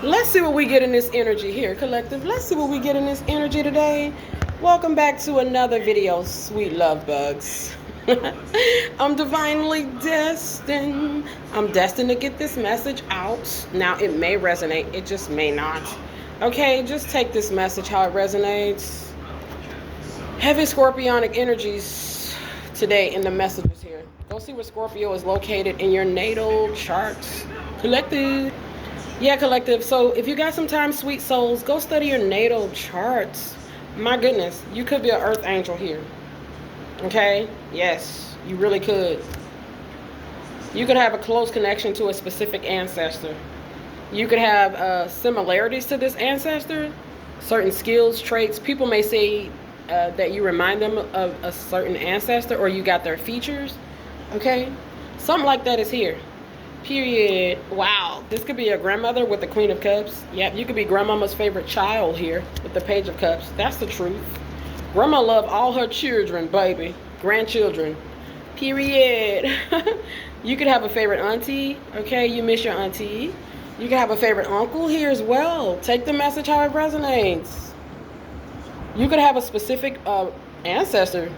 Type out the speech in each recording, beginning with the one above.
Let's see what we get in this energy here, collective. Let's see what we get in this energy today. Welcome back to another video, sweet love bugs. I'm divinely destined. I'm destined to get this message out. Now, it may resonate, it just may not. Okay, just take this message how it resonates. Heavy scorpionic energies today in the messages here. Go see where Scorpio is located in your natal charts. Collective. Yeah, collective. So if you got some time, sweet souls, go study your natal charts. My goodness, you could be an earth angel here. Okay? Yes, you really could. You could have a close connection to a specific ancestor. You could have similarities to this ancestor, certain skills, traits. People may say that you remind them of a certain ancestor, or you got their features. Okay? Something like that is here. Period. Wow. This could be a grandmother with the Queen of Cups. Yep, you could be grandmama's favorite child here with the Page of Cups. That's the truth. Grandma loved all her children, baby. Grandchildren. Period. You could have a favorite auntie. Okay, you miss your auntie. You could have a favorite uncle here as well. Take the message how it resonates. You could have a specific ancestor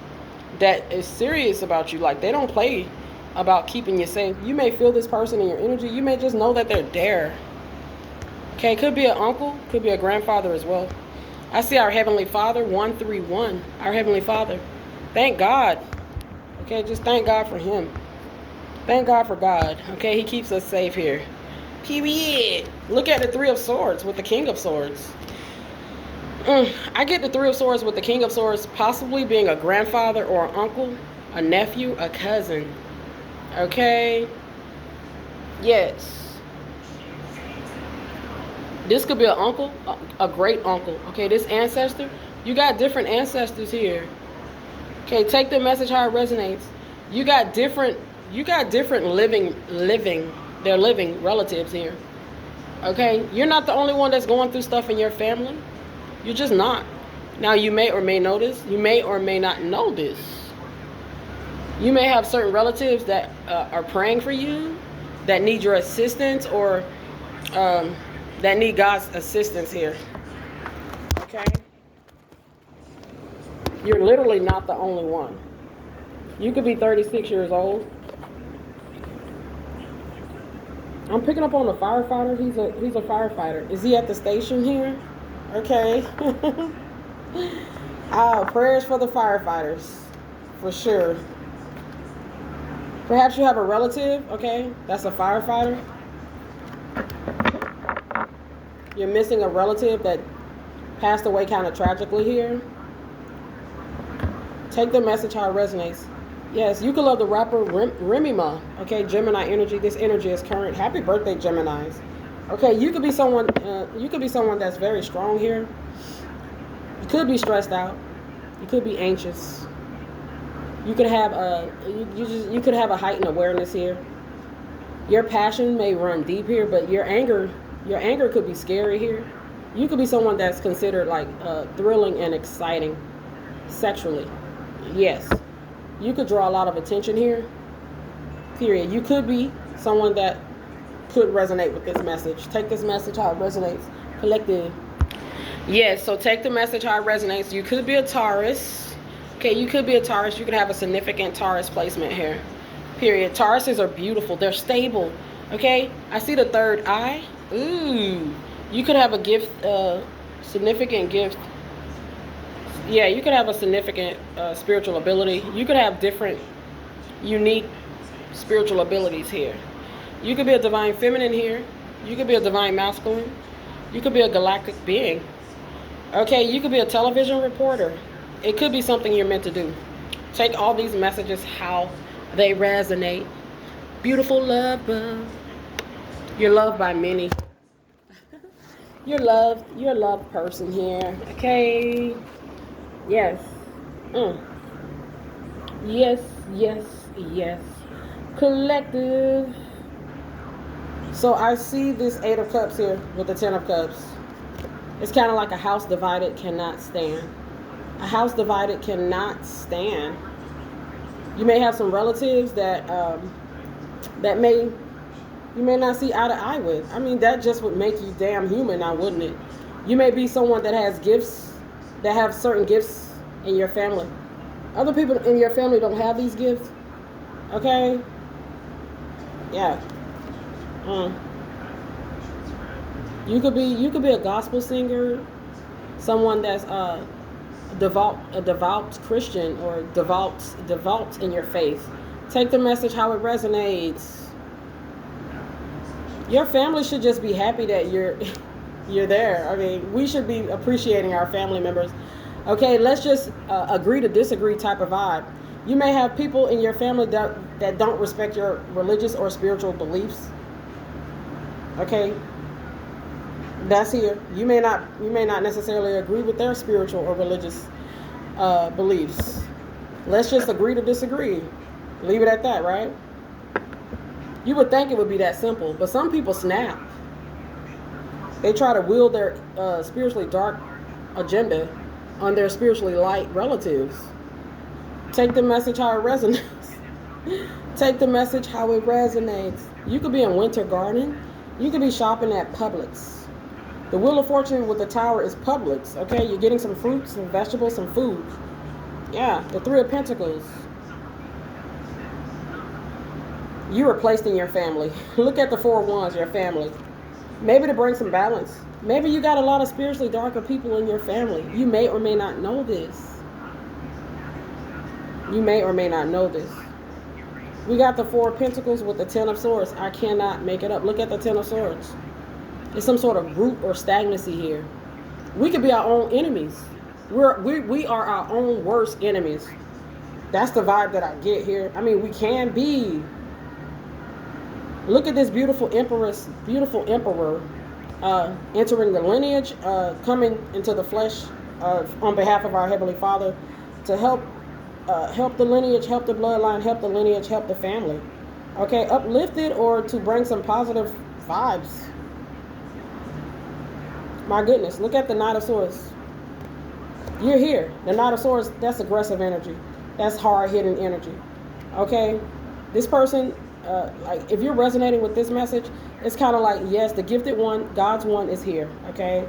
that is serious about you. Like, they don't play about keeping you safe. You may feel this person in your energy. You may just know that they're there. Okay, could be an uncle, could be a grandfather as well. I see our Heavenly Father, 131. Our Heavenly Father. Thank God. Okay, just thank God for Him. Thank God for God. Okay, He keeps us safe here. Period. Look at the Three of Swords with the King of Swords. I get the Three of Swords with the King of Swords possibly being a grandfather or an uncle, a nephew, a cousin. Okay. Yes. This could be an uncle, a great uncle. Okay, this ancestor. You got different ancestors here. Okay, take the message how it resonates. You got different living relatives here. Okay, you're not the only one that's going through stuff in your family. You're just not. Now, you may or may know this. You may or may not know this. You may have certain relatives that are praying for you, that need your assistance, or that need God's assistance here. Okay? You're literally not the only one. You could be 36 years old. I'm picking up on a firefighter. He's a firefighter. Is he at the station here? Okay. Prayers for the firefighters, for sure. Perhaps you have a relative, okay, that's a firefighter. You're missing a relative that passed away kind of tragically here. Take the message how it resonates. Yes, you could love the rapper Remy Ma. Okay, Gemini energy. This energy is current. Happy birthday, Geminis. Okay, you could be someone. You could be someone that's very strong here. You could be stressed out. You could be anxious. You could have you could have a heightened awareness here. Your passion may run deep here, but your anger could be scary here. You could be someone that's considered like thrilling and exciting sexually. Yes. You could draw a lot of attention here. Period. You could be someone that could resonate with this message. Take this message how it resonates. Collective. Yes, so take the message how it resonates. You could be a Taurus. Okay, you could be a Taurus. You could have a significant Taurus placement here. Period. Tauruses are beautiful. They're stable. Okay, I see the third eye. Ooh. You could have a gift, significant gift. Yeah, you could have a significant spiritual ability. You could have different, unique spiritual abilities here. You could be a divine feminine here. You could be a divine masculine. You could be a galactic being. Okay, you could be a television reporter. It could be something you're meant to do. Take all these messages how they resonate. Beautiful love, bug. You're loved by many. You're a loved person here. Okay. Yes. Yes, yes, yes. Collective. So I see this Eight of Cups here with the Ten of Cups. It's kind of like a house divided cannot stand. A house divided cannot stand. You may have some relatives that may you may not see eye to eye with. I mean, that just would make you damn human now, wouldn't it? You may be someone that has gifts, that have certain gifts in your family. Other people in your family don't have these gifts. Okay? Yeah. You could be a gospel singer, someone that's a devout Christian, or devout in your faith. Take the message how it resonates. Your family should just be happy that you're there. I mean, we should be appreciating our family members. Okay, let's just agree to disagree type of vibe. You may have people in your family that don't respect your religious or spiritual beliefs. Okay, that's here. You may not necessarily agree with their spiritual or religious beliefs. Let's just agree to disagree. Leave it at that, right? You would think it would be that simple, but some people snap. They try to wield their spiritually dark agenda on their spiritually light relatives. Take the message how it resonates. Take the message how it resonates. You could be in Winter Garden. You could be shopping at Publix. The Wheel of Fortune with the Tower is Publix. Okay, you're getting some fruits, some vegetables, some food. Yeah, the Three of Pentacles. You were placed in your family. Look at the Four of Wands, your family. Maybe to bring some balance. Maybe you got a lot of spiritually darker people in your family. You may or may not know this. You may or may not know this. We got the Four of Pentacles with the Ten of Swords. I cannot make it up. Look at the Ten of Swords. There's some sort of root or stagnancy here. We could be our own enemies. We are our own worst enemies. That's the vibe that I get here. I mean, we can be. Look at this beautiful empress, beautiful emperor entering the lineage, coming into the flesh on behalf of our Heavenly Father to help the lineage, help the bloodline, help the lineage, help the family. Okay, uplifted or to bring some positive vibes. My goodness, look at the Knight of Swords. You're here. The Knight of Swords, that's aggressive energy. That's hard-hitting energy. Okay, this person, like if you're resonating with this message, it's kind of like, yes, the gifted one, God's one is here. Okay,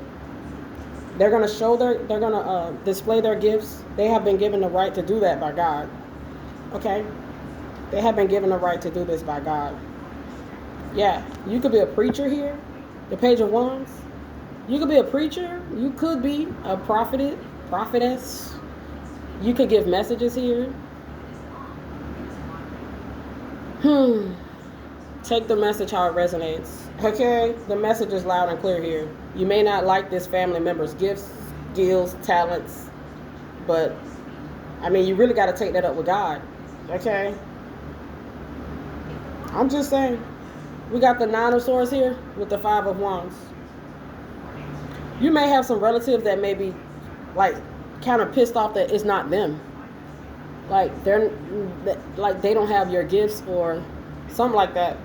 they're gonna display their gifts. They have been given the right to do that by God. Okay, they have been given the right to do this by God. Yeah, you could be a preacher here. The Page of Wands. You could be a preacher. You could be a prophetess. You could give messages here. Take the message how it resonates. Okay, the message is loud and clear here. You may not like this family member's gifts, skills, talents, but I mean, you really got to take that up with God. Okay, I'm just saying. We got the Nine of Swords here with the Five of Wands. You may have some relatives that may be like kind of pissed off that it's not them. Like they don't have your gifts or something like that.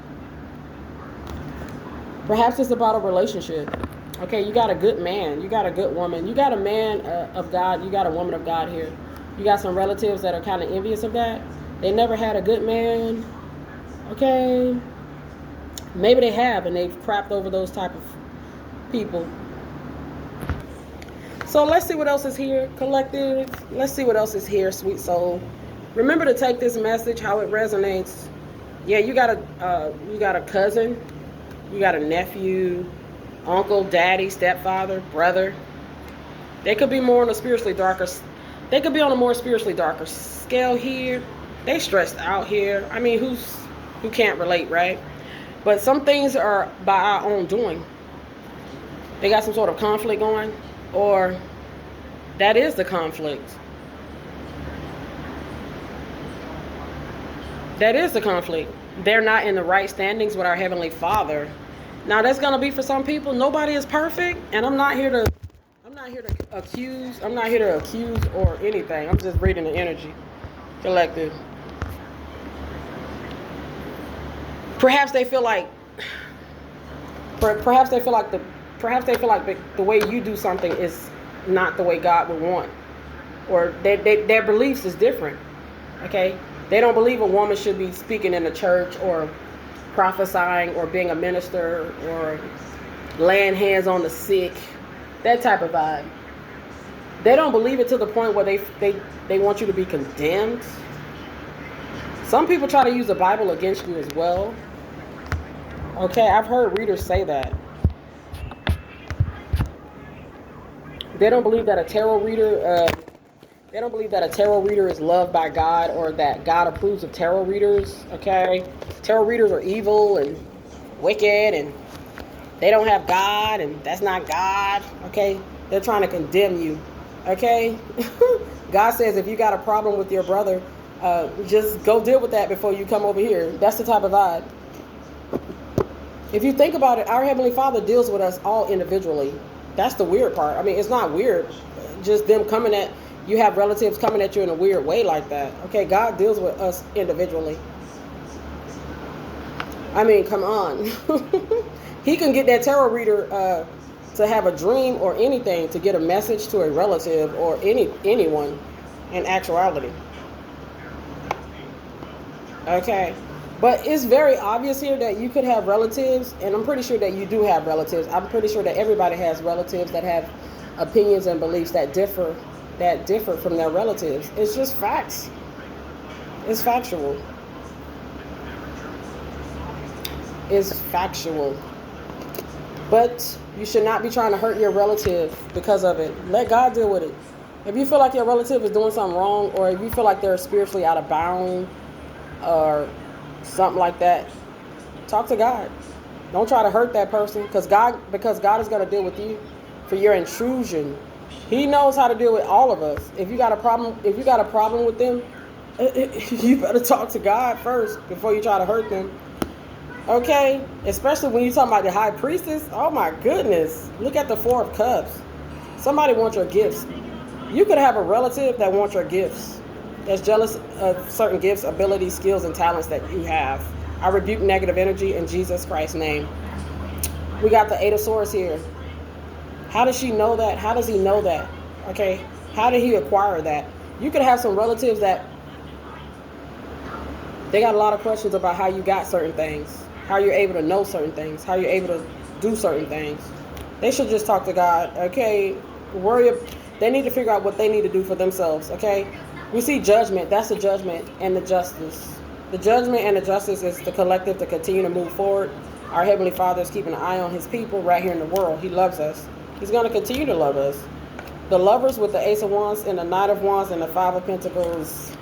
Perhaps it's about a relationship. Okay, you got a good man, you got a good woman, you got a man of God, you got a woman of God here. You got some relatives that are kind of envious of that. They never had a good man. Okay, maybe they have, and they've crapped over those type of people. So let's see what else is here, collective. Let's see what else is here, sweet soul. Remember to take this message how it resonates. Yeah, you got a cousin, you got a nephew, uncle, daddy, stepfather, brother. They could be more on a spiritually darker. They could be on a more spiritually darker scale here. They stressed out here. I mean, who can't relate, right? But some things are by our own doing. They got some sort of conflict going. Or that is the conflict. That is the conflict. They're not in the right standings with our Heavenly Father. Now that's gonna be for some people. Nobody is perfect, and I'm not here to accuse or anything. I'm just reading the energy, collective. Perhaps they feel like the way you do something is not the way God would want, or their beliefs is different. Okay, they don't believe a woman should be speaking in the church or prophesying or being a minister or laying hands on the sick, that type of vibe. They don't believe it to the point where they want you to be condemned. Some people try to use the Bible against you as well. Okay, I've heard readers say that. They don't believe that a tarot reader, is loved by God, or that God approves of tarot readers. Okay, tarot readers are evil and wicked, and they don't have God, and that's not God. Okay, they're trying to condemn you. Okay, God says if you got a problem with your brother, just go deal with that before you come over here. That's the type of vibe. If you think about it, our Heavenly Father deals with us all individually. That's the weird part. I mean, it's not weird, just them coming at you, have relatives coming at you in a weird way like that. Okay, God deals with us individually. I mean, come on. He can get that tarot reader to have a dream or anything, to get a message to a relative or anyone in actuality. Okay, but it's very obvious here that you could have relatives, and I'm pretty sure that you do have relatives. I'm pretty sure that everybody has relatives that have opinions and beliefs that differ from their relatives. It's just facts. It's factual. It's factual. But you should not be trying to hurt your relative because of it. Let God deal with it. If you feel like your relative is doing something wrong, or if you feel like they're spiritually out of bounds or something like that, talk to God. Don't try to hurt that person, because God is going to deal with you for your intrusion. He knows how to deal with all of us. If you got a problem with them, you better talk to God first before you try to hurt them. Okay, especially when you're talking about the high priestess. Oh my goodness, look at the 4 of Cups. Somebody wants your gifts. You could have a relative that wants your gifts, that's jealous of certain gifts, abilities, skills, and talents that you have. I rebuke negative energy in Jesus Christ's name. We got the 8 of Swords here. How does she know that? How does he know that? Okay, how did he acquire that? You could have some relatives that they got a lot of questions about how you got certain things, how you're able to know certain things, how you're able to do certain things. They should just talk to God. Okay, they need to figure out what they need to do for themselves. Okay, we see judgment. That's the judgment and the justice. The judgment and the justice is the collective to continue to move forward. Our Heavenly Father is keeping an eye on his people right here in the world. He loves us. He's going to continue to love us. The lovers with the Ace of Wands and the Knight of Wands and the 5 of Pentacles.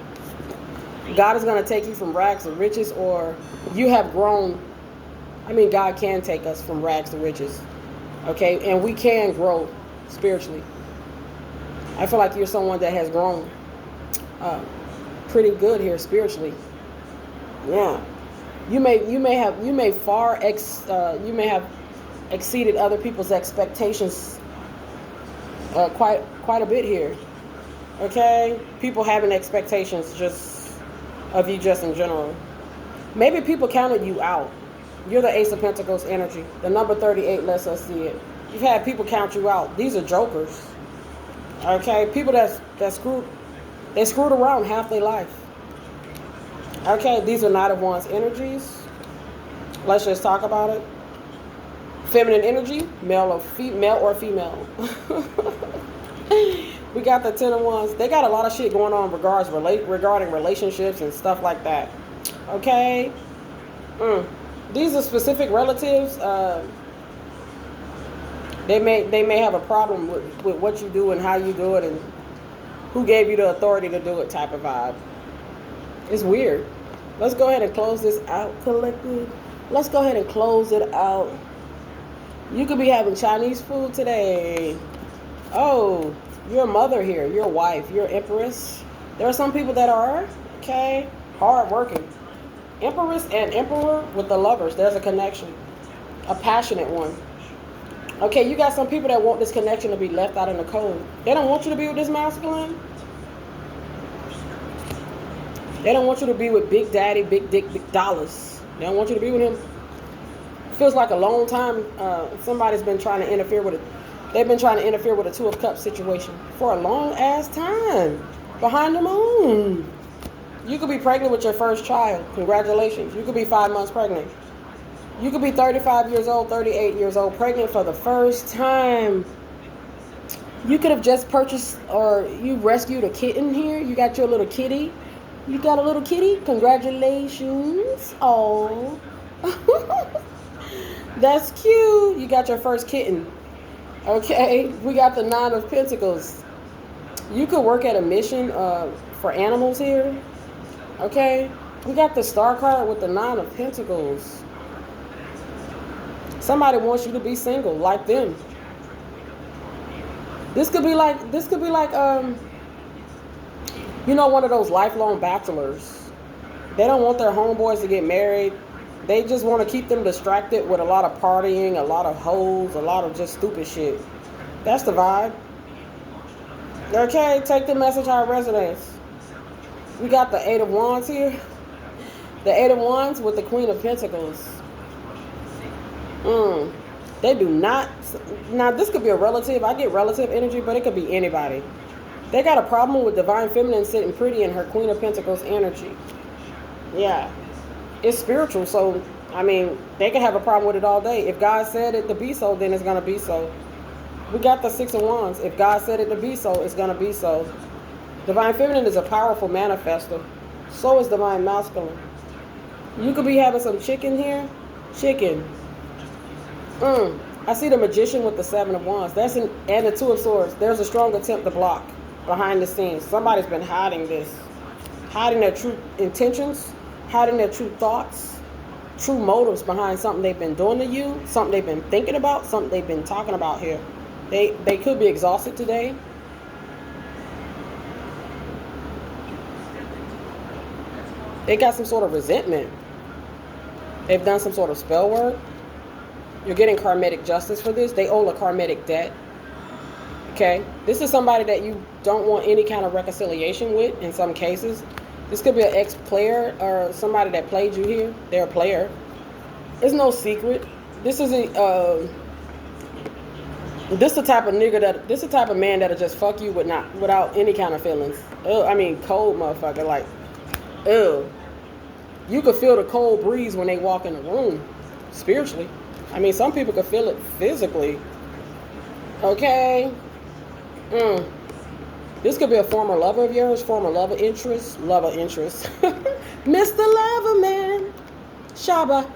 God is going to take you from rags to riches, or you have grown. I mean, God can take us from rags to riches. Okay, and we can grow spiritually. I feel like you're someone that has grown pretty good here spiritually. Yeah, you may have exceeded other people's expectations quite a bit here. Okay, people having expectations of you just in general. Maybe people counted you out. You're the Ace of Pentacles energy. The number 38 lets us see it. You've had people count you out. These are jokers. Okay, people that screwed around half their life. Okay, these are Knight of Wands energies. Let's just talk about it. Feminine energy, male or female. We got the 10 of Wands. They got a lot of shit going on regarding relationships and stuff like that. Okay? These are specific relatives. They may have a problem with what you do and how you do it and who gave you the authority to do it type of vibe. It's weird. Let's go ahead and close this out, collective. Let's go ahead and close it out. You could be having Chinese food today. Oh, you're a mother here. You're a wife. You're an empress. There are some people that are, okay, hard working. Empress and emperor with the lovers. There's a connection. A passionate one. Okay, you got some people that want this connection to be left out in the cold. They don't want you to be with this masculine. They don't want you to be with Big Daddy, Big Dick, Big Dollars. They don't want you to be with him. Feels like a long time somebody's been trying to interfere with it. They've been trying to interfere with a 2 of Cups situation for a long ass time. Behind the moon. You could be pregnant with your first child. Congratulations. You could be 5 months pregnant. You could be 35 years old, 38 years old, pregnant for the first time. You could have just purchased or you rescued a kitten here. You got your little kitty. You got a little kitty? Congratulations. Oh. That's cute. You got your first kitten. Okay. We got the Nine of Pentacles. You could work at a mission for animals here. Okay. We got the Star card with the Nine of Pentacles. Somebody wants you to be single like them. This could be like you know, one of those lifelong bachelors. They don't want their homeboys to get married. They just want to keep them distracted with a lot of partying, a lot of hoes, a lot of just stupid shit. That's the vibe. Okay, take the message how it resonates. We got the Eight of Wands here. The Eight of Wands with the Queen of Pentacles. They do not. Now, this could be a relative. I get relative energy, but it could be anybody. They got a problem with Divine Feminine sitting pretty in her Queen of Pentacles energy. Yeah. It's spiritual, so, I mean, they can have a problem with it all day. If God said it to be so, then it's going to be so. We got the Six of Wands. If God said it to be so, it's going to be so. Divine Feminine is a powerful manifester. So is Divine Masculine. You could be having some chicken here. Chicken. I see the Magician with the Seven of Wands. And the Two of Swords. There's a strong attempt to block behind the scenes. Somebody's been hiding this. Hiding their true intentions. Hiding their true thoughts. True motives behind something they've been doing to you. Something they've been thinking about. Something they've been talking about here. They could be exhausted today. They got some sort of resentment. They've done some sort of spell work. You're getting karmic justice for this. They owe a karmic debt. Okay? This is somebody that you don't want any kind of reconciliation with in some cases. This could be an ex-player or somebody that played you here. They're a player. It's no secret. This isn't this the type of nigga that this the type of man that'll just fuck you without any kind of feelings. I mean cold motherfucker, like you could feel the cold breeze when they walk in the room spiritually. I mean, some people could feel it physically. Okay. This could be a former lover of yours, former lover interest. Mr. Lover Man. Shaba.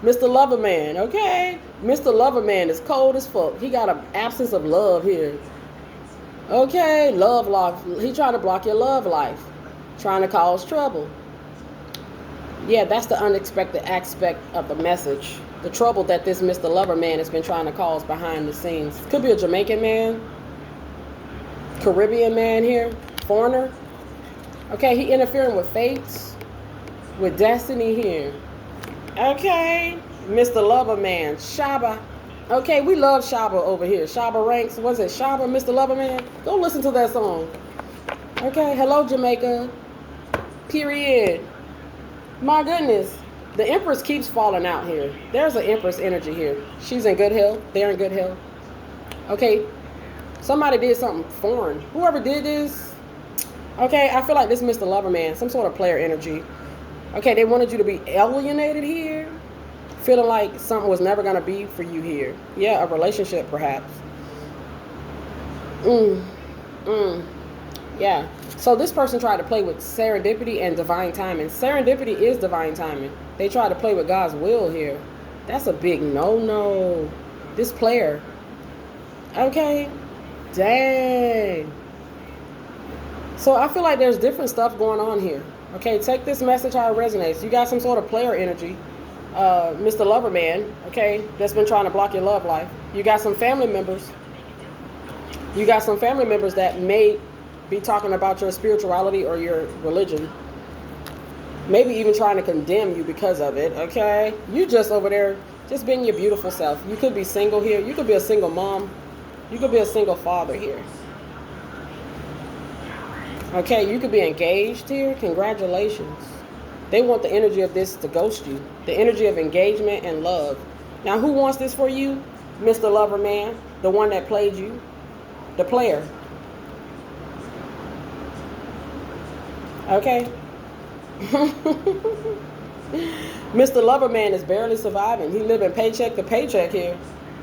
Mr. Lover Man, okay? Mr. Lover Man is cold as fuck. He got an absence of love here. Okay, love life. He trying to block your love life. Trying to cause trouble. Yeah, that's the unexpected aspect of the message. The trouble that this Mr. Lover Man has been trying to cause behind the scenes. Could be a Jamaican man. Caribbean man here. Foreigner. Okay, he interfering with fates. With destiny here. Okay. Mr. Lover Man. Shaba. Okay, we love Shaba over here. Shaba Ranks. Was it Shaba, Mr. Lover Man? Go listen to that song. Okay, hello Jamaica. Period. My goodness. The Empress keeps falling out here. There's an Empress energy here. She's in good health. They're in good health. Okay. Somebody did something foreign. Whoever did this. Okay, I feel like this Mr. Lover Man. Some sort of player energy. Okay, they wanted you to be alienated here. Feeling like something was never going to be for you here. Yeah, a relationship perhaps. Yeah. So this person tried to play with serendipity and divine timing. Serendipity is divine timing. They tried to play with God's will here. That's a big no-no. This player. Okay. Dang. So I feel like there's different stuff going on here. Okay, take this message how it resonates. You got some sort of player energy. Mr. Lover Man, okay, that's been trying to block your love life. You got some family members. You got some family members that may be talking about your spirituality or your religion. Maybe even trying to condemn you because of it, okay? You just over there, just being your beautiful self. You could be single here. You could be a single mom. You could be a single father here. Okay, you could be engaged here. Congratulations. They want the energy of this to ghost you. The energy of engagement and love. Now, who wants this for you? Mr. Lover Man, the one that played you. The player. Okay. Mr. Loverman is barely surviving. He living paycheck to paycheck here.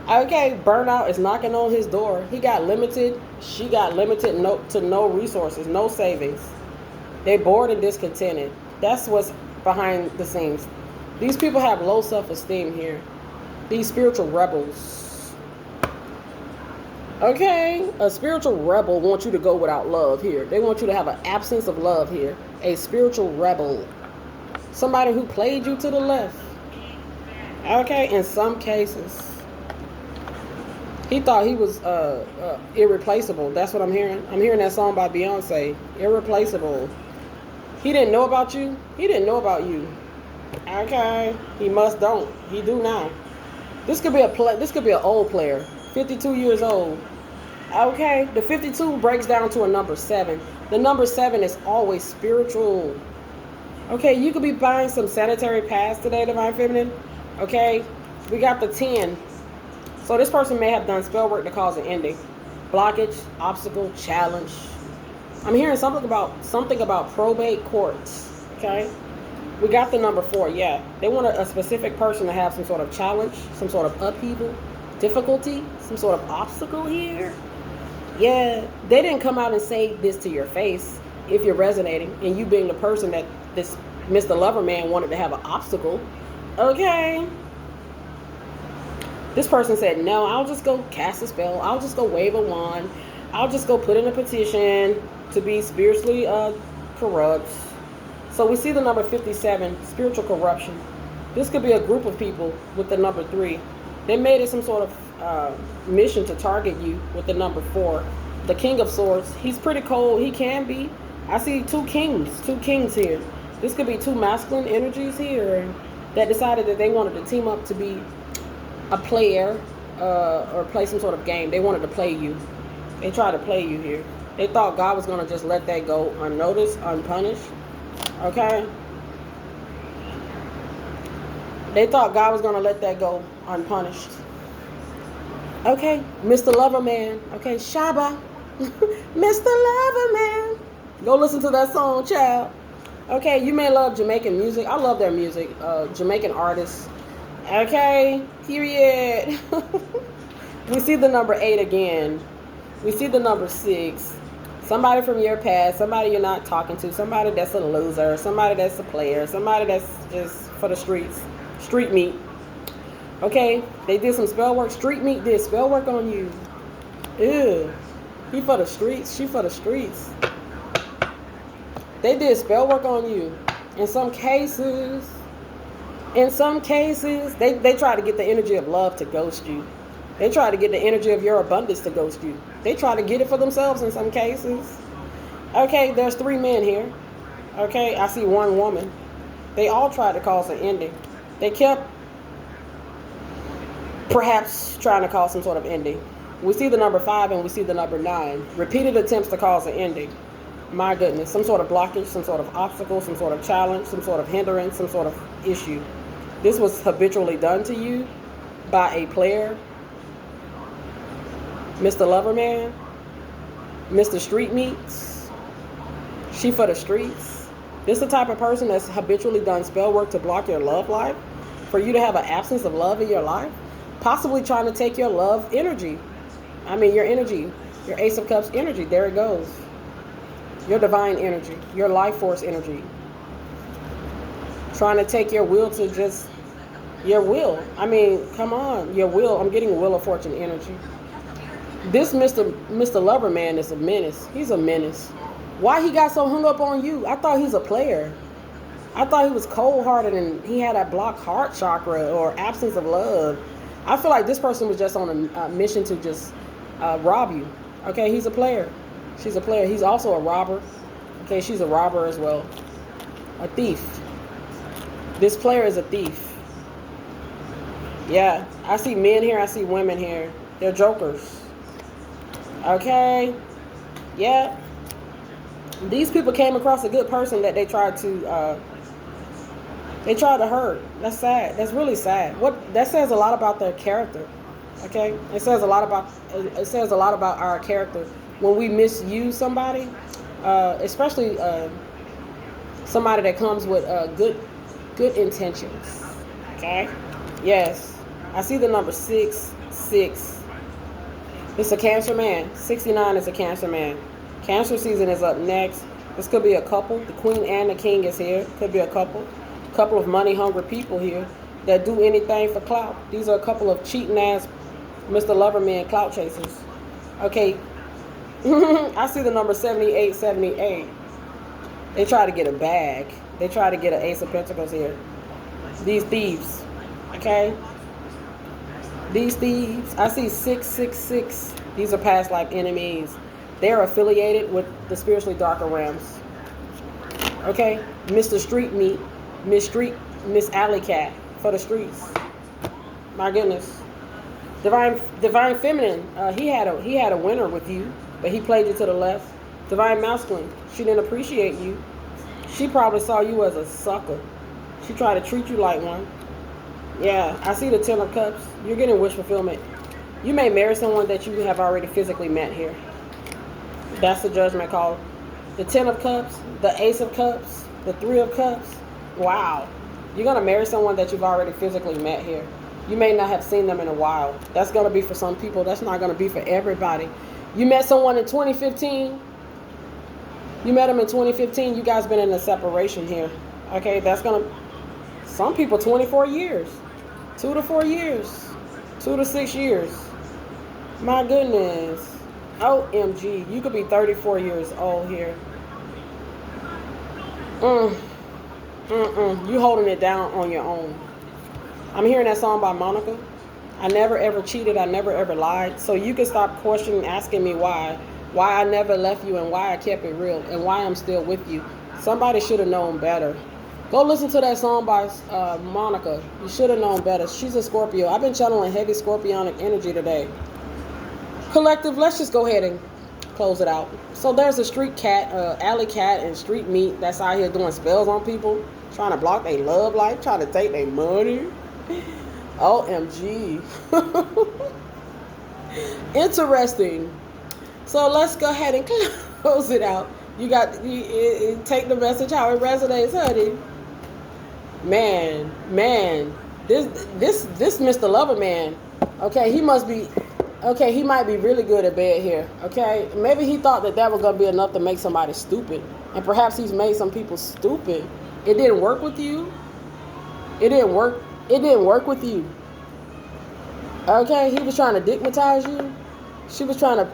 Okay, burnout is knocking on his door. He got limited. She got limited to no resources, no savings. They bored and discontented. That's what's behind the scenes. These people have low self-esteem here. These spiritual rebels. Okay, a spiritual rebel wants you to go without love here. They want you to have an absence of love here. A spiritual rebel. Somebody who played you to the left. Okay, in some cases. He thought he was irreplaceable. That's what I'm hearing. I'm hearing that song by Beyonce. Irreplaceable. He didn't know about you. He didn't know about you. Okay. He must don't. He do now. This could be this could be an old player. 52 years old. Okay. The 52 breaks down to a number 7. The number 7 is always spiritual. Okay. You could be buying some sanitary pads today, Divine Feminine. Okay. We got the 10. So this person may have done spell work to cause an ending. Blockage, obstacle, challenge. I'm hearing something about probate courts. Okay. We got the number 4. Yeah. They want a specific person to have some sort of challenge, some sort of upheaval, difficulty, some sort of obstacle here. Yeah. They didn't come out and say this to your face if you're resonating and you being the person that this Mr. Loverman wanted to have an obstacle. Okay. This person said, no, I'll just go cast a spell. I'll just go wave a wand. I'll just go put in a petition to be spiritually corrupt. So we see the number 57, spiritual corruption. This could be a group of people with the number 3. They made it some sort of mission to target you with the number 4. The King of Swords. He's pretty cold. He can be. I see 2 kings here. This could be 2 masculine energies here that decided that they wanted to team up to be a player or play some sort of game. They wanted to play you. They tried to play you here. They thought God was going to just let that go unnoticed, unpunished. Okay? They thought God was going to let that go unpunished. Okay? Mr. Loverman. Okay? Shaba. Mr. Loverman. Go listen to that song, child. Okay? You may love Jamaican music. I love their music. Jamaican artists. Okay? Period. We see the number 8 again. We see the number 6. Somebody from your past, somebody you're not talking to, somebody that's a loser, somebody that's a player, somebody that's just for the streets. Street meat. Okay, they did some spell work. Street meat did spell work on you. Ew. He for the streets, she for the streets. They did spell work on you. In some cases, they try to get the energy of love to ghost you. They try to get the energy of your abundance to ghost you. They try to get it for themselves in some cases. Okay, there's 3 men here. Okay, I see 1 woman. They all tried to cause an ending. They kept perhaps trying to cause some sort of ending. We see the number 5 and we see the number 9. Repeated attempts to cause an ending. My goodness, some sort of blockage, some sort of obstacle, some sort of challenge, some sort of hindrance, some sort of issue. This was habitually done to you by a player. Mr. Loverman, Mr. Street Meats, she for the streets. This is the type of person that's habitually done spell work to block your love life, for you to have an absence of love in your life, possibly trying to take your love energy. I mean, your energy, your Ace of Cups energy, there it goes. Your divine energy, your life force energy. Trying to take your will to just, your will. I mean, come on, your will. I'm getting Wheel of Fortune energy. This Mr. Loverman is a menace. He's a menace. Why he got so hung up on you? I thought he's a player. I thought he was cold-hearted and he had a blocked heart chakra or absence of love. I feel like this person was just on a mission to just rob you. Okay, he's a player. She's a player. He's also a robber. Okay, she's a robber as well. A thief. This player is a thief. Yeah, I see men here. I see women here. They're jokers. Okay, yeah. These people came across a good person that they tried to hurt. That's sad. That's really sad. That says a lot about their character. Okay, it says a lot about our character when we misuse somebody, especially somebody that comes with good intentions. Okay? Yes. I see the number 666. It's a Cancer man. 69 is a Cancer man. Cancer season is up next. This could be a couple. The Queen and the King is here. Could be a couple. Couple of money-hungry people here that do anything for clout. These are a couple of cheating-ass Mr. Loverman clout chasers. Okay. I see the number 7878. They try to get a bag. They try to get an Ace of Pentacles here. These thieves. Okay? These thieves. I see 666. These are past life enemies. They are affiliated with the spiritually darker realms. Okay? Mr. Street Meat. Miss Alley Cat for the streets. My goodness. Divine Feminine. He had a winner with you, but he played you to the left. Divine Masculine. She didn't appreciate you. She probably saw you as a sucker. She tried to treat you like one. Yeah, I see the 10 of Cups. You're getting wish fulfillment. You may marry someone that you have already physically met here. That's the judgment call. The 10 of Cups, the Ace of Cups, the 3 of Cups. Wow. You're going to marry someone that you've already physically met here. You may not have seen them in a while. That's going to be for some people. That's not going to be for everybody. You met someone in 2015. You met them in 2015. You guys been in a separation here. Okay, that's going to... Some people 24 years. 2 to 4 years. 2 to 6 years. My goodness. OMG. You could be 34 years old here. You holding it down on your own. I'm hearing that song by Monica. I never ever cheated. I never ever lied. So you can stop questioning, asking me why I never left you and why I kept it real and why I'm still with you. Somebody should have known better. Go listen to that song by Monica. You should have known better. She's a Scorpio. I've been channeling heavy Scorpionic energy today. Collective, let's just go ahead and close it out. So there's a street cat, alley cat and street meat that's out here doing spells on people, trying to block their love life, trying to take their money. OMG. Interesting. So let's go ahead and close it out. You take the message how it resonates, honey. Man, this Mr. Lover man, okay, he might be really good at bed here, okay? Maybe he thought that was going to be enough to make somebody stupid, and perhaps he's made some people stupid. It didn't work with you. It didn't work with you. Okay, he was trying to digmatize you. She was trying to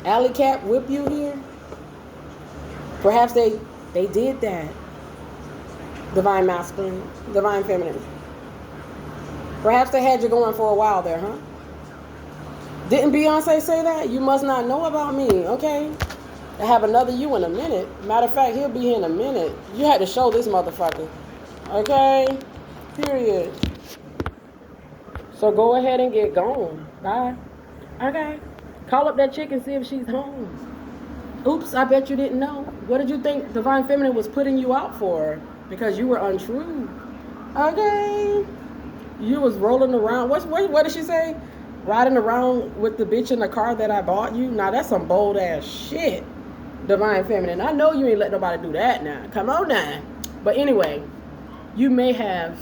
alley cat whip you here. Perhaps they did that. Divine Masculine, Divine Feminine. Perhaps they had you going for a while there, huh? Didn't Beyonce say that? You must not know about me, okay? I have another you in a minute. Matter of fact, he'll be here in a minute. You had to show this motherfucker. Okay? Period. So go ahead and get gone. Bye. Okay. Call up that chick and see if she's home. Oops, I bet you didn't know. What did you think Divine Feminine was putting you out for? Because you were untrue. Okay? You was rolling around. What did she say? Riding around with the bitch in the car that I bought you? Now that's some bold ass shit. Divine Feminine. I know you ain't let nobody do that now. Come on now. But anyway, you may have,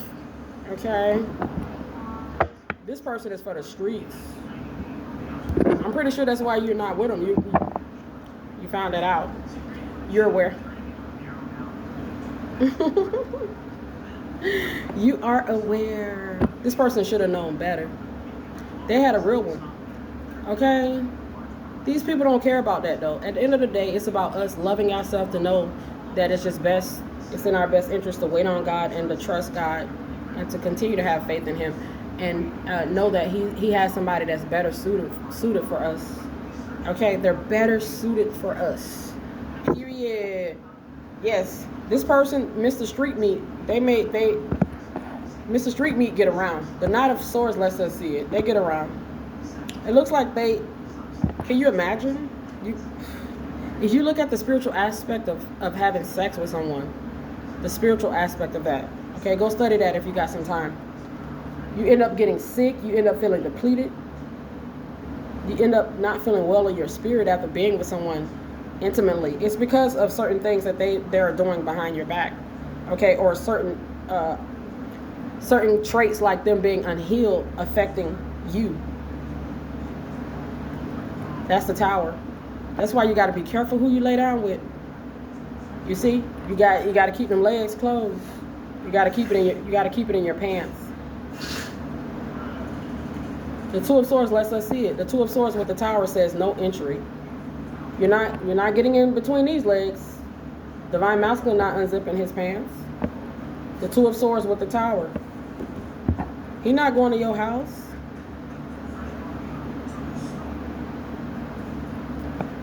okay? This person is for the streets. I'm pretty sure that's why you're not with them. You found that out. You're aware. You are aware. This person should have known better. They had a real one. Okay? These people don't care about that though. At the end of the day, it's about us loving ourselves to know that it's just best, it's in our best interest to wait on God and to trust God and to continue to have faith in Him and know that He has somebody that's better suited for us. Okay? They're better suited for us. Period. Yes. This person, Mr. Street Meat, Mr. Street Meat get around. The Knight of Swords lets us see it. They get around. It looks like can you imagine? If you look at the spiritual aspect of having sex with someone, the spiritual aspect of that, okay, go study that if you got some time. You end up getting sick. You end up feeling depleted. You end up not feeling well in your spirit after being with someone intimately. It's because of certain things that they're doing behind your back, okay, or certain traits like them being unhealed affecting you. That's the Tower. That's why you got to be careful who you lay down with. You see, you got to keep them legs closed. You got to keep it in your pants. The Two of Swords lets us see it. The Two of Swords with the Tower says no entry. You're not getting in between these legs. Divine Masculine not unzipping his pants. The Two of Swords with the Tower. He not going to your house.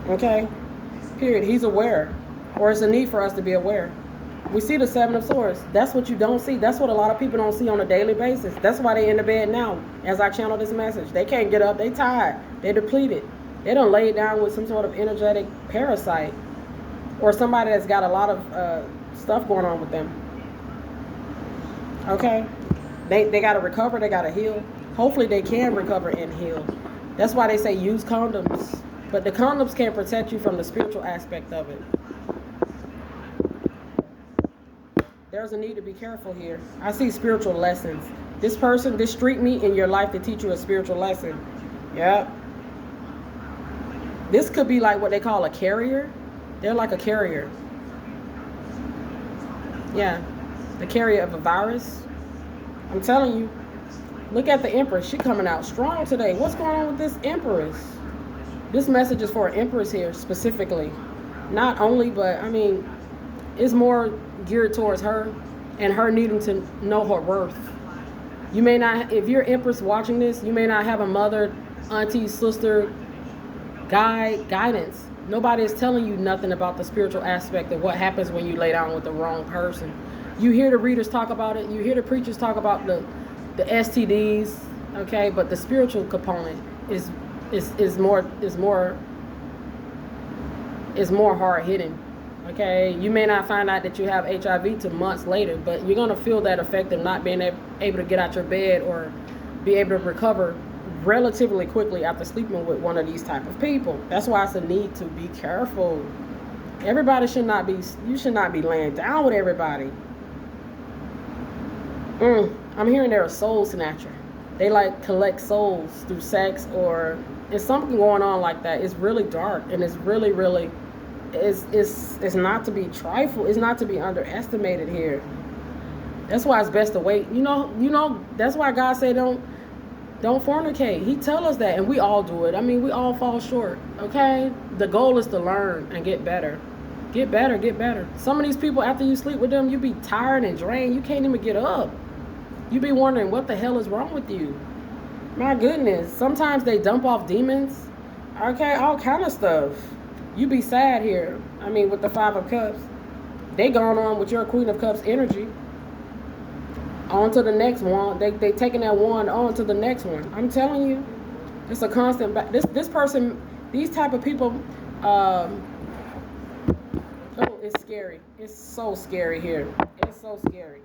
Okay? Period. He's aware. Or it's a need for us to be aware. We see the Seven of Swords. That's what you don't see. That's what a lot of people don't see on a daily basis. That's why they in the bed now as I channel this message. They can't get up. They tired. They depleted. They done laid down with some sort of energetic parasite. Or somebody that's got a lot of stuff going on with them. Okay? They got to recover. They got to heal. Hopefully they can recover and heal. That's why they say use condoms. But the condoms can't protect you from the spiritual aspect of it. There's a need to be careful here. I see spiritual lessons. This person, this street meet in your life to teach you a spiritual lesson. Yep. This could be like what they call a carrier. They're like a carrier. Yeah. The carrier of a virus. I'm telling you. Look at the Empress. She coming out strong today. What's going on with this Empress? This message is for an Empress here specifically. Not only, but I mean, it's more geared towards her and her needing to know her worth. You may not, if you're Empress watching this, you may not have a mother, auntie, sister, guidance. Nobody is telling you nothing about the spiritual aspect of what happens when you lay down with the wrong person. You hear the readers talk about it. You hear the preachers talk about the STDs, okay? But the spiritual component is more hard hitting. Okay, you may not find out that you have HIV till months later, but you're going to feel that effect of not being able to get out your bed or be able to recover relatively quickly after sleeping with one of these type of people. That's why it's a need to be careful. Everybody should not be, you should not be laying down with everybody. I'm hearing they're a soul snatcher. They like collect souls through sex, or it's something going on like that. It's really dark, and it's really, really, it's not to be trifled. It's not to be underestimated here. That's why it's best to wait. You know. That's why God said don't fornicate. He tell us that, and we all do it. I mean, we all fall short. Okay. The goal is to learn and get better. Get better. Get better. Some of these people, after you sleep with them, you be tired and drained. You can't even get up. You be wondering what the hell is wrong with you. My goodness. Sometimes they dump off demons. Okay, all kind of stuff. You be sad here. I mean, with the Five of Cups. They going on with your Queen of Cups energy. On to the next one. They taking that one on to the next one. I'm telling you. It's a constant. This person, these type of people, oh, it's scary. It's so scary here. It's so scary.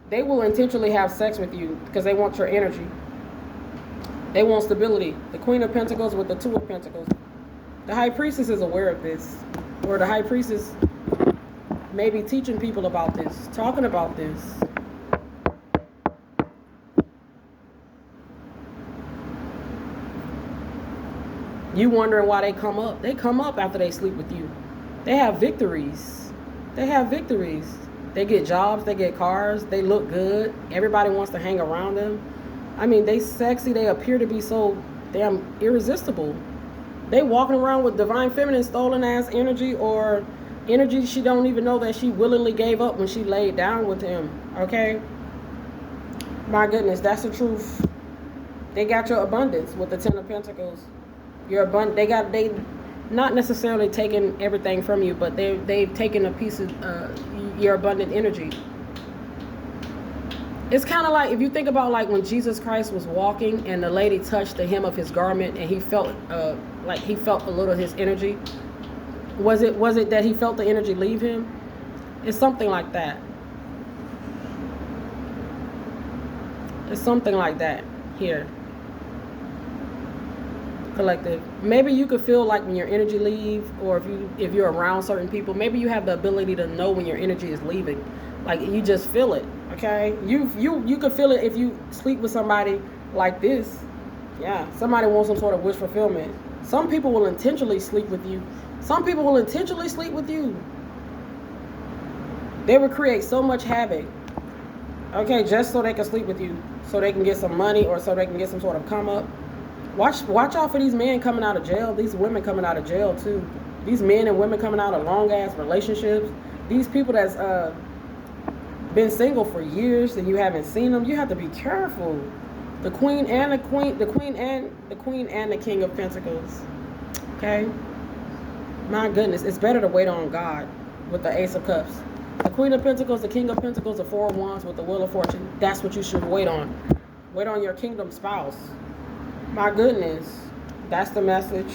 They will intentionally have sex with you because they want your energy. They want stability. The Queen of Pentacles with the Two of Pentacles. The High Priestess is aware of this. Or the High Priestess may be teaching people about this, talking about this. You wondering why they come up. They come up after they sleep with you. They have victories. They have victories. They get jobs, they get cars, they look good. Everybody wants to hang around them. I mean, they sexy, they appear to be so damn irresistible. They walking around with divine feminine stolen ass energy, or energy she don't even know that she willingly gave up when she laid down with him. Okay? My goodness, that's the truth. They got your abundance with the Ten of Pentacles. Your abundance, they not necessarily taking everything from you, but they've taken a piece of your abundant energy. It's kind of like, if you think about like when Jesus Christ was walking and the lady touched the hem of his garment and he felt like he felt a little of his energy. Was it that he felt the energy leave him? It's something like that. It's something like that here. collective. Maybe you could feel like when your energy leave, or if you're around certain people, maybe you have the ability to know when your energy is leaving. Like you just feel it. Okay, you could feel it if you sleep with somebody like this. Yeah, somebody wants some sort of wish fulfillment. Some people will intentionally sleep with you. Some people will intentionally sleep with you. They will create so much havoc. Okay, just so they can sleep with you, so they can get some money, or so they can get some sort of come up. Watch out for these men coming out of jail. These women coming out of jail too. These men and women coming out of long ass relationships. These people that's been single for years and you haven't seen them. You have to be careful. The queen and the king of pentacles. Okay. My goodness, it's better to wait on God with the ace of cups. The queen of pentacles, the king of pentacles, the four of wands with the wheel of fortune. That's what you should wait on. Wait on your kingdom spouse. My goodness, that's the message.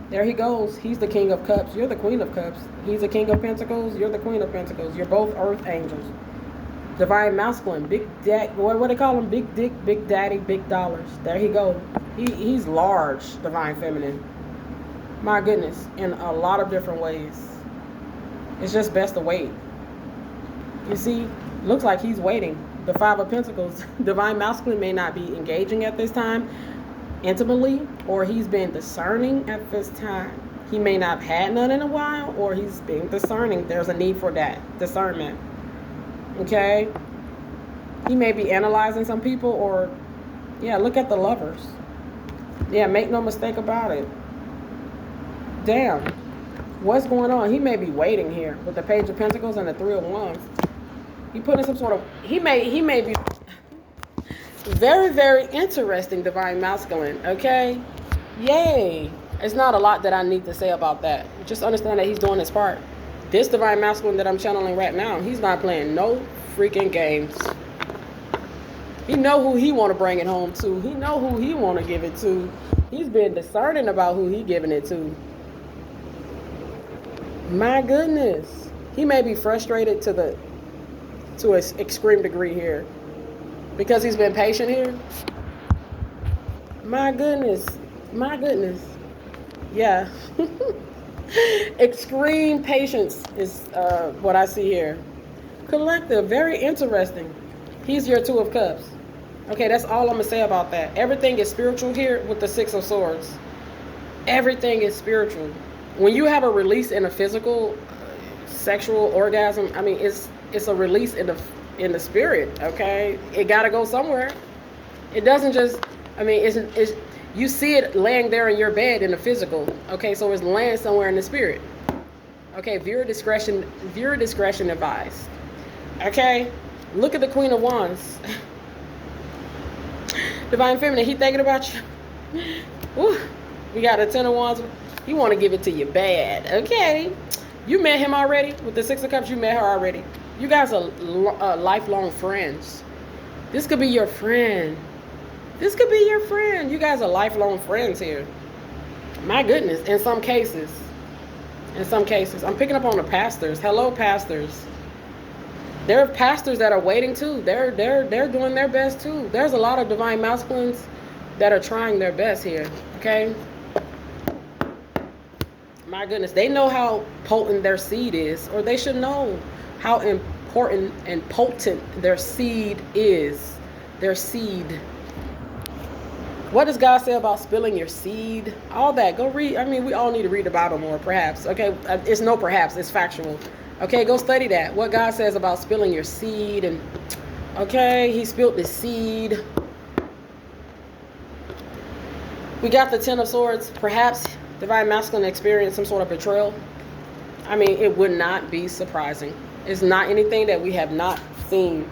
There he goes. He's the king of cups. You're the queen of cups. He's the king of pentacles. You're the queen of pentacles. You're both earth angels. Divine masculine, big dad. What do they call him? Big dick, big daddy, big dollars. There he goes. He's large. Divine feminine. My goodness, in a lot of different ways. It's just best to wait. You see, looks like he's waiting. The five of pentacles. Divine masculine may not be engaging at this time intimately, or he's been discerning at this time. He may not have had none in a while, or he's being discerning. There's a need for that discernment. Okay, he may be analyzing some people, or yeah, look at the lovers. Yeah, make no mistake about it. Damn, what's going on? He may be waiting here with the page of pentacles and the three of wands. He put in some sort of, he may be very, very interesting, divine masculine. Okay, yay. It's not a lot that I need to say about that. Just understand that he's doing his part. This divine masculine that I'm channeling right now, he's not playing no freaking games. He know who he want to bring it home to. He know who he want to give it to. He's been discerning about who he giving it to. My goodness. He may be frustrated to an extreme degree here, because he's been patient here. My goodness. My goodness. Yeah. Extreme patience is what I see here. Collective, very interesting. He's your two of cups. Okay, that's all I'm going to say about that. Everything is spiritual here with the six of swords. Everything is spiritual. When you have a release in a physical sexual orgasm, I mean, it's a release in the spirit, okay? It got to go somewhere. It doesn't just, I mean, it's you see it laying there in your bed in the physical, okay? So it's laying somewhere in the spirit. Okay, viewer discretion advised. Okay, look at the Queen of Wands. Divine feminine, he thinking about you. Ooh, we got a Ten of Wands. He want to give it to you bad. Okay, you met him already with the Six of Cups. You met her already. You guys are lifelong friends. This could be your friend. This could be your friend. You guys are lifelong friends here. My goodness, in some cases. I'm picking up on the pastors. Hello, pastors. There are pastors that are waiting too. They're doing their best too. There's a lot of divine masculines that are trying their best here. Okay. My goodness, they know how potent their seed is, or they should know how important and potent their seed is. Their seed. What does God say about spilling your seed? All that. Go read. I mean, we all need to read the Bible more, perhaps. Okay, it's no perhaps. It's factual. Okay, go study that. What God says about spilling your seed. And okay, he spilled the seed. We got the Ten of Swords. Perhaps divine masculine experienced some sort of betrayal. I mean, it would not be surprising. It's not anything that we have not seen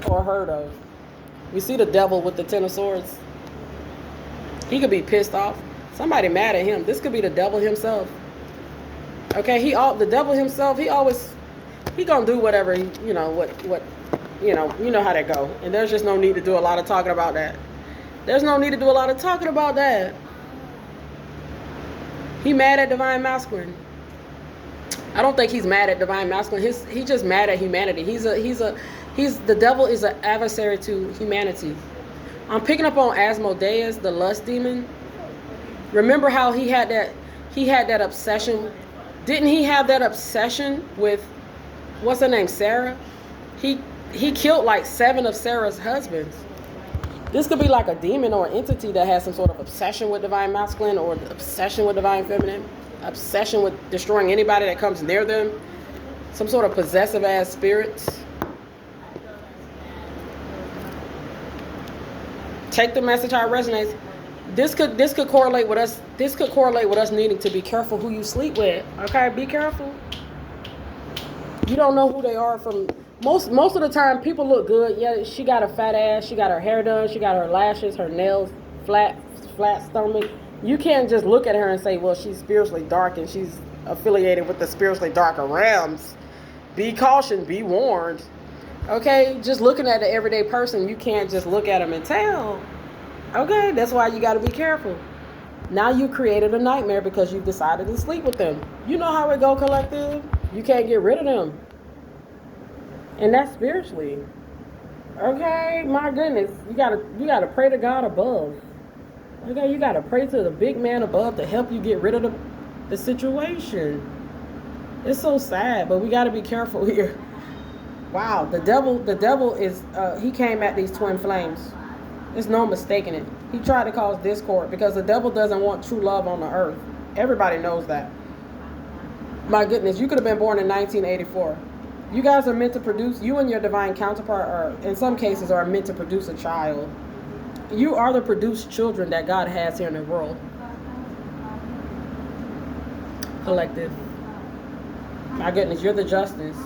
or heard of. We see the devil with the Ten of Swords. He could be pissed off. Somebody mad at him. This could be the devil himself. Okay, the devil himself, he gonna do whatever, you know how that go. And there's just no need to do a lot of talking about that. He mad at divine masculine. I don't think he's mad at divine masculine. He's just mad at humanity. The devil is an adversary to humanity. I'm picking up on Asmodeus, the lust demon. Remember how he had that obsession? Didn't he have that obsession with, what's her name, Sarah? He killed like 7 of Sarah's husbands. This could be like a demon or an entity that has some sort of obsession with divine masculine or obsession with divine feminine, obsession with destroying anybody that comes near them, some sort of possessive ass spirits. Take the message how it resonates. This could correlate with us. This could correlate with us needing to be careful who you sleep with. Okay, be careful. You don't know who they are from. Most of the time, people look good. Yeah, she got a fat ass. She got her hair done. She got her lashes, her nails, flat stomach. You can't just look at her and say, well, she's spiritually dark and she's affiliated with the spiritually darker realms. Be cautioned. Be warned. Okay, just looking at the everyday person, you can't just look at them and tell. Okay, that's why you got to be careful. Now you created a nightmare because you decided to sleep with them. You know how it go, collective. You can't get rid of them. And that's spiritually. Okay, my goodness. You gotta pray to God above. Okay, you gotta pray to the big man above to help you get rid of the situation. It's so sad, but we gotta be careful here. Wow, the devil is he came at these twin flames. There's no mistaking it. He tried to cause discord because the devil doesn't want true love on the earth. Everybody knows that. My goodness, you could have been born in 1984. You guys are meant to produce, you and your divine counterpart are, in some cases, are meant to produce a child. You are the produced children that God has here in the world. Collective. My goodness, you're the justice.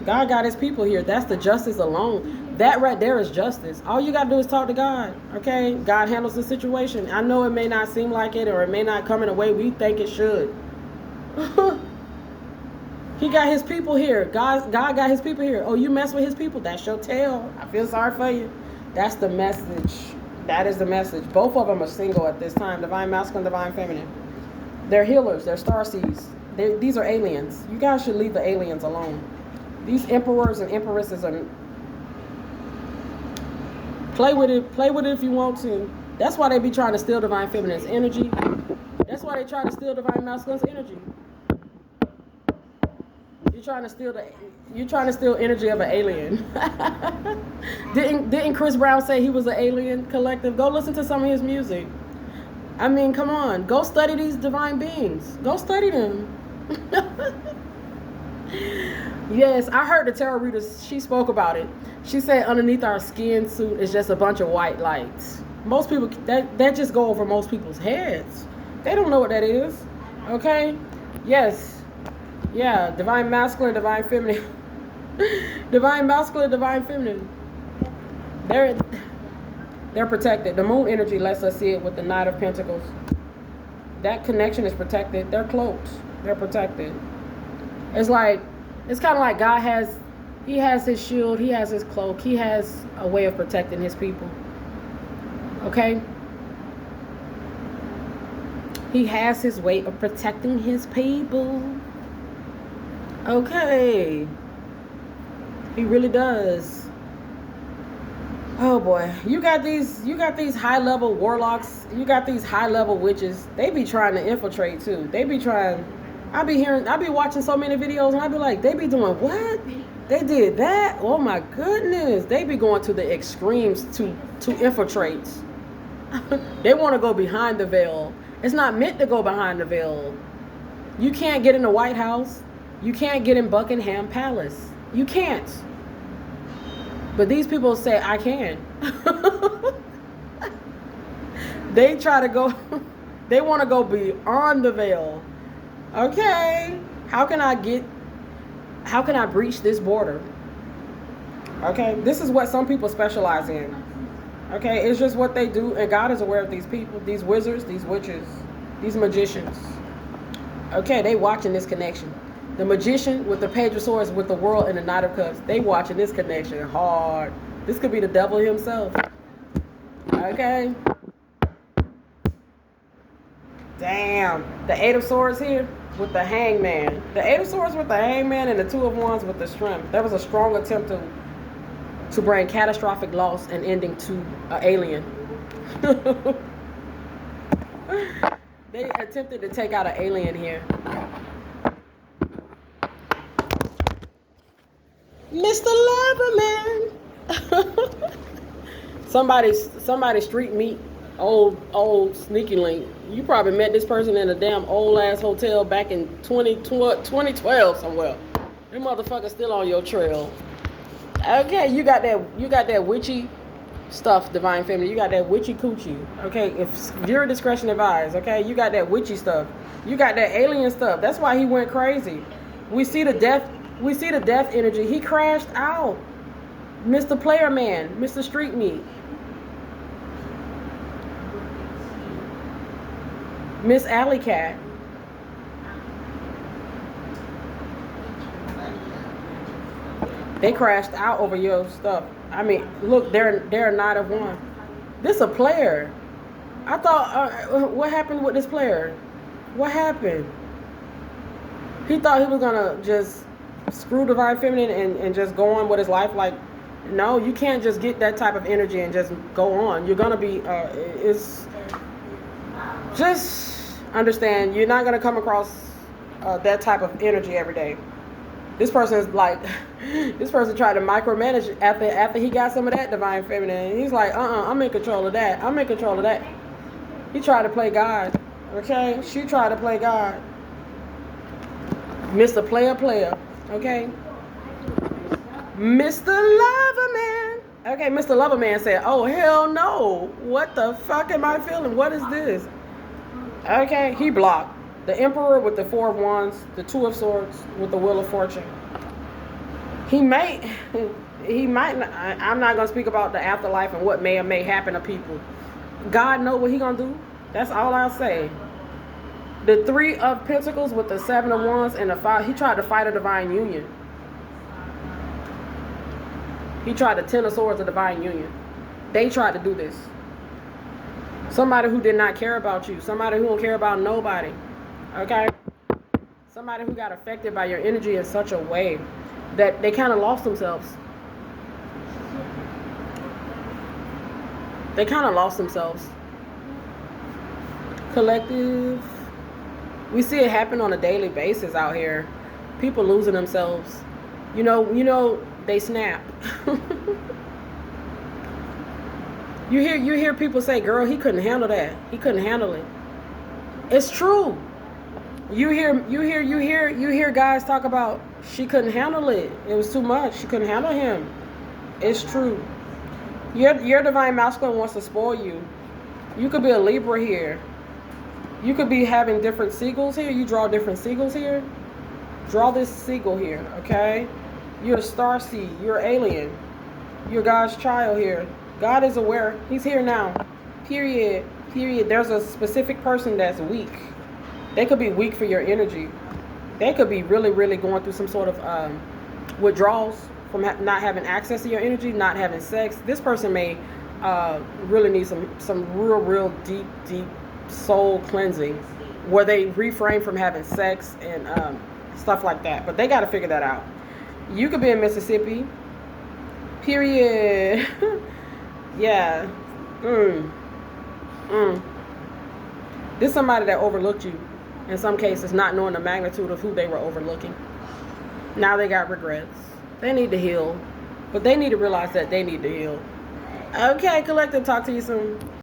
God got his people here. That's the justice alone. That right there is justice. All you got to do is talk to God. Okay? God handles the situation. I know it may not seem like it or it may not come in a way we think it should. He got his people here. God got his people here. Oh, you mess with his people. That's your tale. I feel sorry for you. That's the message. That is the message. Both of them are single at this time. Divine masculine, divine feminine. They're healers. They're starseeds. These are aliens. You guys should leave the aliens alone. These emperors and empresses are... Play with it if you want to. That's why they be trying to steal divine feminine's energy. That's why they try to steal divine masculine's energy. You're trying to steal energy of an alien. Didn't Chris Brown say he was an alien, collective? Go listen to some of his music. I mean, come on. Go study these divine beings. Go study them. Yes, I heard the tarot reader, she spoke about it. She said underneath our skin suit is just a bunch of white lights. Most people, that just go over most people's heads. They don't know what that is. Okay? Yes. Yeah, divine masculine, divine feminine. Divine masculine, divine feminine. They're protected. The moon energy lets us see it with the Knight of Pentacles. That connection is protected. They're cloaked. They're protected. It's kind of like God has his shield, he has his cloak, he has a way of protecting his people. Okay? He has his way of protecting his people. Okay. He really does. Oh boy. You got these high level warlocks, you got these high level witches. They be trying to infiltrate too. They be trying. I be watching so many videos and I be like, they be doing what? They did that? Oh my goodness. They be going to the extremes to infiltrate. They want to go behind the veil. It's not meant to go behind the veil. You can't get in the White House. You can't get in Buckingham Palace. You can't. But these people say, I can. They try to go, they want to go beyond the veil. Okay, how can I breach this border? Okay, this is what some people specialize in. Okay, it's just what they do, and God is aware of these people, these wizards, these witches, these magicians. Okay, they watching this connection. The magician with the Page of Swords with the world and the Knight of Cups, they watching this connection hard. This could be the devil himself. Okay. Damn. The Eight of Swords here with the Hangman. The Eight of Swords with the Hangman and the Two of Wands with the Strength. There was a strong attempt to bring catastrophic loss and ending to an alien. They attempted to take out an alien here. Mr. Loverman. Somebody street meet. Old sneaky link. You probably met this person in a damn old ass hotel back in 2012 somewhere. Them motherfuckers still on your trail. Okay, you got that witchy stuff, divine feminine. You got that witchy coochie. Okay, if viewer discretion advised. Okay, you got that witchy stuff. You got that alien stuff. That's why he went crazy. We see the death energy. He crashed out. Mr. Player Man, Mr. Street Meat. Miss Alley Cat. They crashed out over your stuff. I mean, look, they're a Knight of One. This a player. I thought, what happened with this player? What happened? He thought he was gonna just screw divine feminine and just go on with his life. Like, no, you can't just get that type of energy and just go on. You're gonna be, it's just understand you're not gonna come across that type of energy every day. This person is like, this person tried to micromanage after he got some of that divine feminine. He's like, I'm in control of that. I'm in control of that. He tried to play God. Okay? She tried to play God. Mr. Player. Okay? Mr. Loverman. Okay, Mr. Loverman said, oh, hell no. What the fuck am I feeling? What is this? Okay, he blocked. The Emperor with the Four of Wands, the Two of Swords with the Wheel of Fortune. He might not, I'm not going to speak about the afterlife and what may or may happen to people. God knows what he going to do. That's all I'll say. The Three of Pentacles with the Seven of Wands and the Five, he tried to fight a divine union. He tried to Ten of Swords, a divine union. They tried to do this. Somebody who did not care about you. Somebody who don't care about nobody. Okay? Somebody who got affected by your energy in such a way that they kind of lost themselves. They kind of lost themselves. Collective. We see it happen on a daily basis out here. People losing themselves. You know, they snap. You hear people say, girl, he couldn't handle that. He couldn't handle it. It's true. You hear guys talk about she couldn't handle it. It was too much. She couldn't handle him. It's true. Your divine masculine wants to spoil you. You could be a Libra here. You could be having different seagulls here. You draw different seagulls here. Draw this seagull here, okay? You're a starseed. You're alien. You're God's child here. God is aware. He's here now. Period. There's a specific person that's weak. They could be weak for your energy. They could be really, really going through some sort of withdrawals from not having access to your energy, not having sex. This person may really need some real deep soul cleansing where they refrain from having sex and stuff like that. But they got to figure that out. You could be in Mississippi. Period. Yeah. This is somebody that overlooked you. In some cases, not knowing the magnitude of who they were overlooking. Now they got regrets. They need to heal. But they need to realize that they need to heal. Okay, collective. Talk to you soon.